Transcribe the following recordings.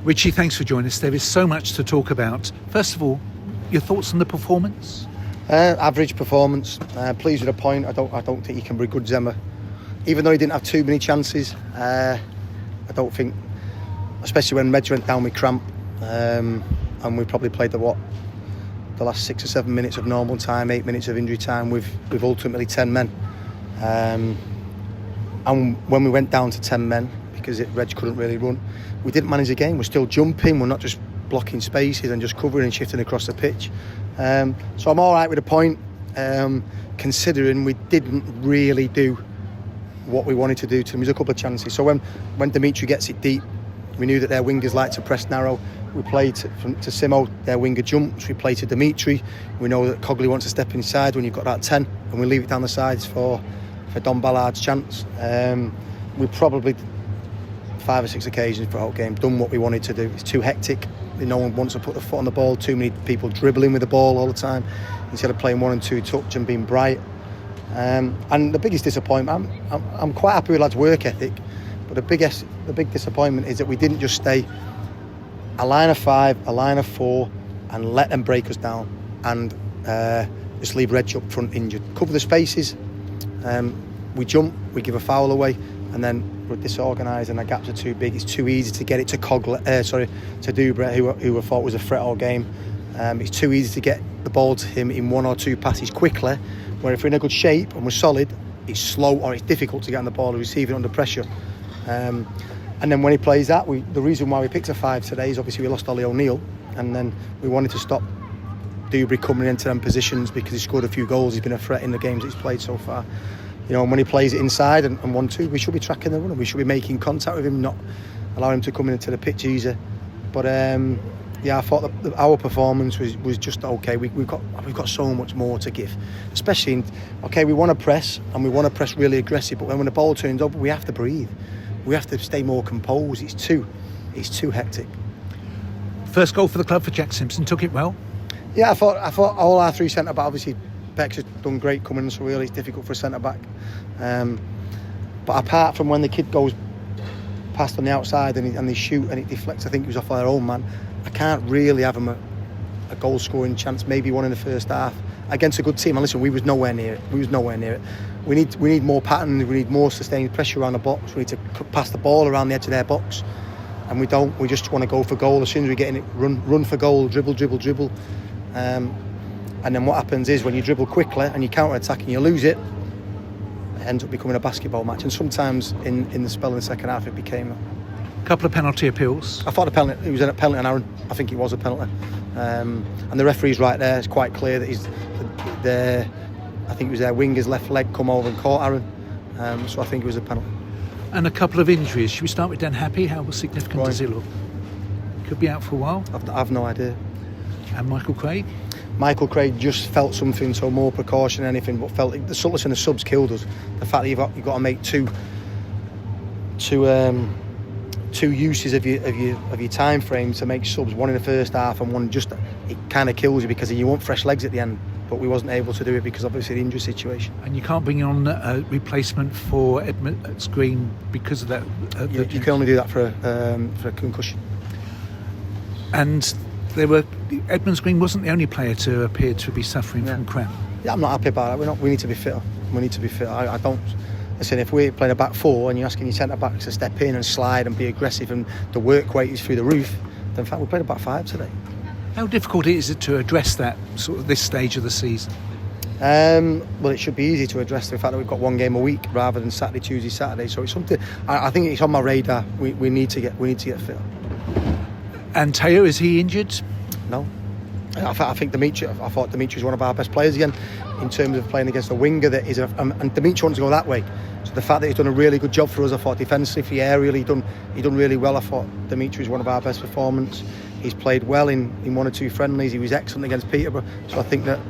Richie, thanks for joining us. There is so much to talk about. First of all, your thoughts on the performance? Average performance. Pleased with a point. I don't think you can begrudge them. Even though he didn't have too many chances, I don't think, especially when Reg went down with cramp, and we probably played the last 6 or 7 minutes of normal time, 8 minutes of injury time with ultimately 10 men. And when we went down to 10 men, because Reg couldn't really run, we didn't manage the game. We're still jumping, we're not just blocking spaces and just covering and shifting across the pitch. So I'm all right with a point, considering we didn't really do what we wanted to do to them. There's a couple of chances. So when Dimitri gets it deep, we knew that their wingers like to press narrow. We played to Simo, their winger jumps. We played to Dimitri. We know that Cogley wants to step inside when you've got that 10, and we leave it down the sides for Don Ballard's chance. We probably 5 or 6 occasions for the whole game done what we wanted to do. It's too hectic. No one wants to put the foot on the ball. Too many people dribbling with the ball all the time instead of playing 1 and 2 touch and being bright. And the biggest disappointment, I'm quite happy with lads' work ethic, but the big disappointment is that we didn't just stay a line of 5, a line of 4, and let them break us down and just leave Reg up front injured. Cover the spaces. We jump, we give a foul away, and then we're disorganised and the gaps are too big. It's too easy to get it to to Dubra, who I thought was a threat all game. It's too easy to get the ball to him in 1 or 2 passes quickly, where if we're in a good shape and we're solid, it's slow or it's difficult to get on the ball and receive it under pressure. And then when he plays that, the reason why we picked a 5 today is obviously we lost Ollie O'Neill, and then we wanted to stop Dubry coming into them positions because he scored a few goals. He's been a threat in the games that he's played so far. You know, and when he plays it inside and 1-2, we should be tracking the runner. We should be making contact with him, not allowing him to come into the pitch easy. But I thought that our performance was just okay. We've got so much more to give, especially we want to press and we want to press really aggressive. But when the ball turns over, we have to breathe. We have to stay more composed. It's too hectic. First goal for the club for Jack Simpson. Took it well. Yeah, I thought all our 3 centre back, obviously Beck's has done great coming in so early. It's difficult for a centre back. But apart from when the kid goes past on the outside and they shoot and it deflects, I think it was off their own man. I can't really have him a goal scoring chance. Maybe one in the first half against a good team. And listen, we was nowhere near it. We need more pattern. We need more sustained pressure around the box. We need to pass the ball around the edge of their box, and we don't. We just want to go for goal. As soon as we get in it, run for goal, dribble. And then what happens is when you dribble quickly and you counter-attack and you lose it, it ends up becoming a basketball match. And sometimes in the spell in the second half it became a couple of penalty appeals. I thought it was a penalty on Aaron. I think it was a penalty. And the referee's right there. It's quite clear that I think it was their winger's left leg come over and caught Aaron. So I think it was a penalty. And a couple of injuries. Should we start with Dan Happy? How significant Right. does he look? Could be out for a while. I've no idea. And Michael Craig? Michael Craig just felt something, so more precaution than anything, but felt the subtlety and the subs killed us. The fact that you've got to make two uses of your time frame to make subs, one in the first half and one just, it kind of kills you because you want fresh legs at the end. But we wasn't able to do it because obviously the injury situation. And you can't bring on a replacement for Edmonds Green because of that. You can only do that for a concussion. And Edmonds Green wasn't the only player to appear to be suffering from cramp. Yeah, I'm not happy about that. We need to be fitter. I don't. Listen, if we're playing a back 4 and you're asking your centre backs to step in and slide and be aggressive and the work rate is through the roof, then in fact we played a back 5 today. How difficult is it to address that sort of this stage of the season? Well, it should be easy to address the fact that we've got 1 game a week rather than Saturday, Tuesday, Saturday. So it's something. I think it's on my radar. We need to get fit. And Teo, is he injured? No. I thought Dimitri was one of our best players again in terms of playing against a winger that is and Dimitri wants to go that way. So the fact that he's done a really good job for us, I thought defensively, aerially, he done really well. I thought Dimitri was one of our best performances. He's played well in 1 or 2 friendlies. He was excellent against Peterborough. So I think that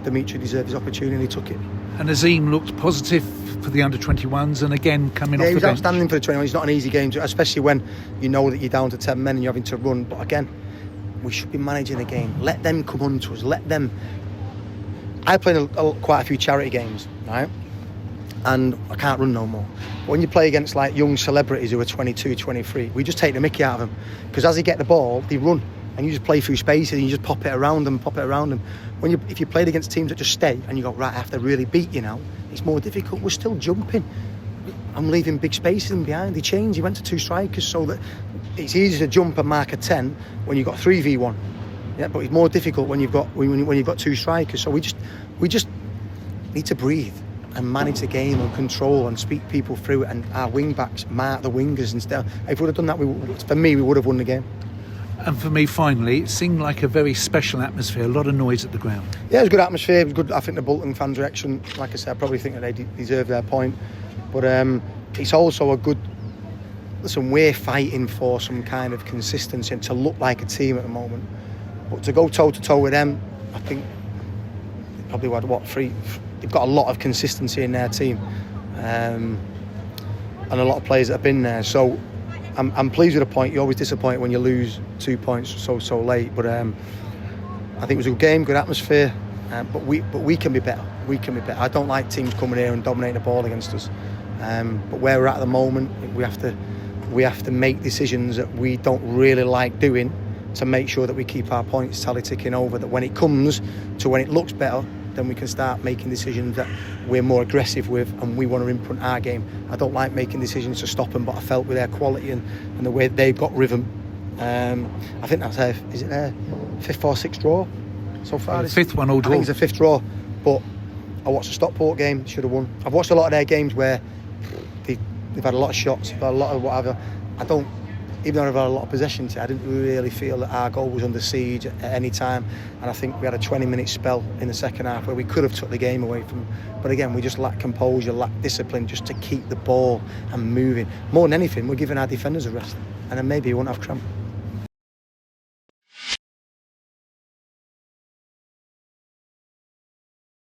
Dimitri deserved his opportunity and he took it. And Azim looked positive for the under-21s and again coming off the bench. Yeah, he was outstanding for the 21. It's not an easy game, especially when you know that you're down to 10 men and you're having to run. But again, we should be managing the game. Let them come on to us. Let them. I played quite a few charity games, right? and I can't run no more. But when you play against like young celebrities who are 22, 23, we just take the mickey out of them, because as they get the ball, they run, and you just play through spaces and you just pop it around them. If you played against teams that just stay and you go, right, I have to really beat you now, it's more difficult. We're still jumping. I'm leaving big spaces in behind. He changed. He went to 2 strikers so that it's easier to jump and mark a 10 when you've got 3v1. Yeah, but it's more difficult when you've got 2 strikers. So we just need to breathe and manage the game and control and speak people through it, and our wing backs mark the wingers instead. If we would have done that, we would have won the game. And for me, finally, it seemed like a very special atmosphere, a lot of noise at the ground. Yeah, it was a good atmosphere. It was good. I think the Bolton fans were excellent. Like I said, I probably think that they deserve their point. But it's also a good... Listen, we're fighting for some kind of consistency and to look like a team at the moment. But to go toe-to-toe with them, I think they probably had, 3... They've got a lot of consistency in their team. And a lot of players that have been there. So I'm pleased with a point. You're always disappointed when you lose 2 points so late. But I think it was a good game, good atmosphere. But we can be better. We can be better. I don't like teams coming here and dominating the ball against us. But where we're at the moment, we have to make decisions that we don't really like doing to make sure that we keep our points tally ticking over. That when it comes to when it looks better, then we can start making decisions that we're more aggressive with and we want to imprint our game. I don't like making decisions to stop them, but I felt with their quality and the way they've got rhythm, I think that's their 5th or 6th draw so far. 5th 1-1 draw. I think it's a 5th draw, but I watched the Stockport game, should have won. I've watched a lot of their games where they've had a lot of shots, a lot of whatever. Even though I've had a lot of possession, I didn't really feel that our goal was under siege at any time. And I think we had a 20-minute spell in the second half where we could have took the game away from them. But again, we just lack composure, lack discipline just to keep the ball and moving. More than anything, we're giving our defenders a rest. And then maybe we won't have cramp.